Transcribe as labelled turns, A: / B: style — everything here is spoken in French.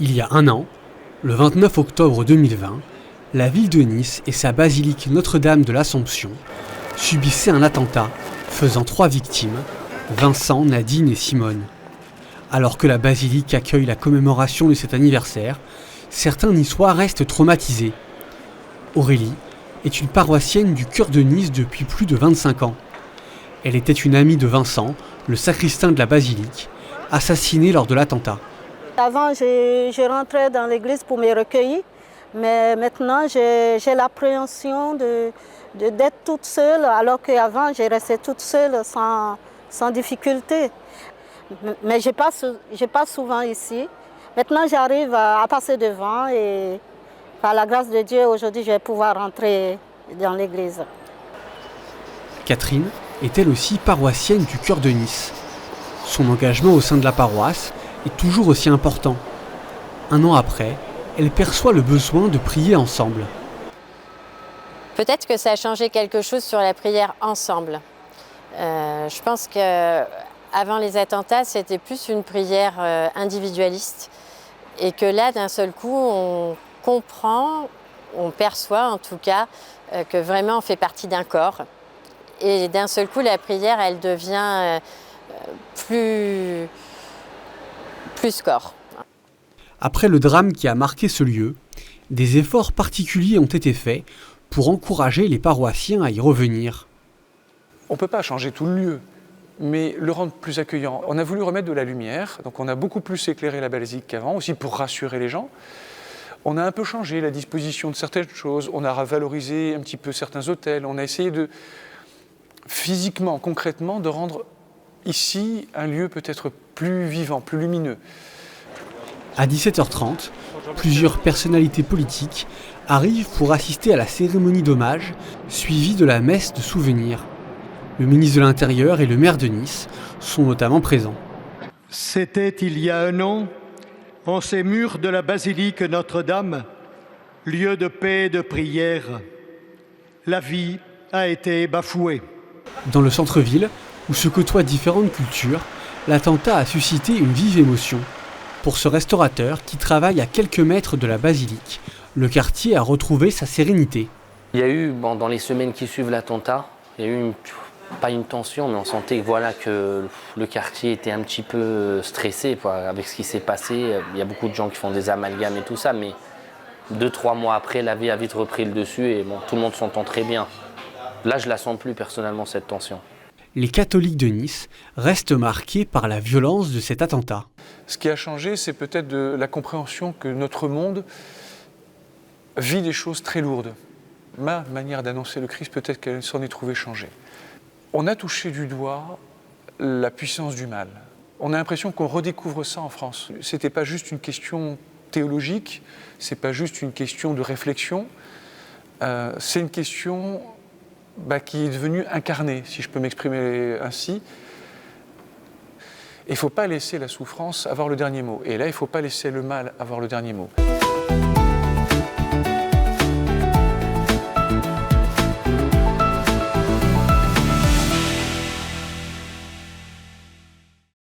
A: Il y a un an, le 29 octobre 2020, la ville de Nice et sa basilique Notre-Dame de l'Assomption subissaient un attentat faisant 3 victimes, Vincent, Nadine et Simone. Alors que la basilique accueille la commémoration de cet anniversaire, certains Niçois restent traumatisés. Aurélie est une paroissienne du cœur de Nice depuis plus de 25 ans. Elle était une amie de Vincent, le sacristain de la basilique, assassiné lors de l'attentat.
B: Avant, je rentrais dans l'église pour me recueillir, mais maintenant j'ai l'appréhension d'être toute seule, alors qu'avant je restais toute seule sans difficulté. Mais je passe souvent ici. Maintenant j'arrive à passer devant et par la grâce de Dieu, aujourd'hui je vais pouvoir rentrer dans l'église.
A: Catherine est elle aussi paroissienne du cœur de Nice. Son engagement au sein de la paroisse est toujours aussi important. Un an après, elle perçoit le besoin de prier ensemble.
C: Peut-être que ça a changé quelque chose sur la prière ensemble. Je pense qu'avant les attentats, c'était plus une prière individualiste. Et que là, d'un seul coup, on comprend, on perçoit en tout cas, que vraiment on fait partie d'un corps. Et d'un seul coup, la prière, elle devient plus corps.
A: Après le drame qui a marqué ce lieu, des efforts particuliers ont été faits pour encourager les paroissiens à y revenir.
D: On ne peut pas changer tout le lieu, mais le rendre plus accueillant. On a voulu remettre de la lumière, donc on a beaucoup plus éclairé la basilique qu'avant, aussi pour rassurer les gens. On a un peu changé la disposition de certaines choses, on a valorisé un petit peu certains hôtels, on a essayé de, physiquement, concrètement, de rendre ici un lieu peut-être plus vivant, plus lumineux.
A: À 17h30, plusieurs personnalités politiques arrivent pour assister à la cérémonie d'hommage, suivie de la messe de souvenir. Le ministre de l'Intérieur et le maire de Nice sont notamment présents.
E: C'était il y a un an, en ces murs de la basilique Notre-Dame, lieu de paix et de prière, la vie a été bafouée.
A: Dans le centre-ville, où se côtoient différentes cultures, l'attentat a suscité une vive émotion. Pour ce restaurateur qui travaille à quelques mètres de la basilique, le quartier a retrouvé sa sérénité.
F: Il y a eu, dans les semaines qui suivent l'attentat, il y a eu pas une tension, mais on sentait que le quartier était un petit peu stressé avec ce qui s'est passé. Il y a beaucoup de gens qui font des amalgames et tout ça, mais 2-3 mois après, la vie a vite repris le dessus et tout le monde s'entend très bien. Là, je la sens plus personnellement, cette tension.
A: Les catholiques de Nice restent marqués par la violence de cet attentat.
D: Ce qui a changé, c'est peut-être de la compréhension que notre monde vit des choses très lourdes. Ma manière d'annoncer le Christ, peut-être qu'elle s'en est trouvée changée. On a touché du doigt la puissance du mal. On a l'impression qu'on redécouvre ça en France. Ce n'était pas juste une question théologique, ce n'est pas juste une question de réflexion, c'est une question qui est devenue incarnée, si je peux m'exprimer ainsi. Il ne faut pas laisser la souffrance avoir le dernier mot. Et là, il ne faut pas laisser le mal avoir le dernier mot.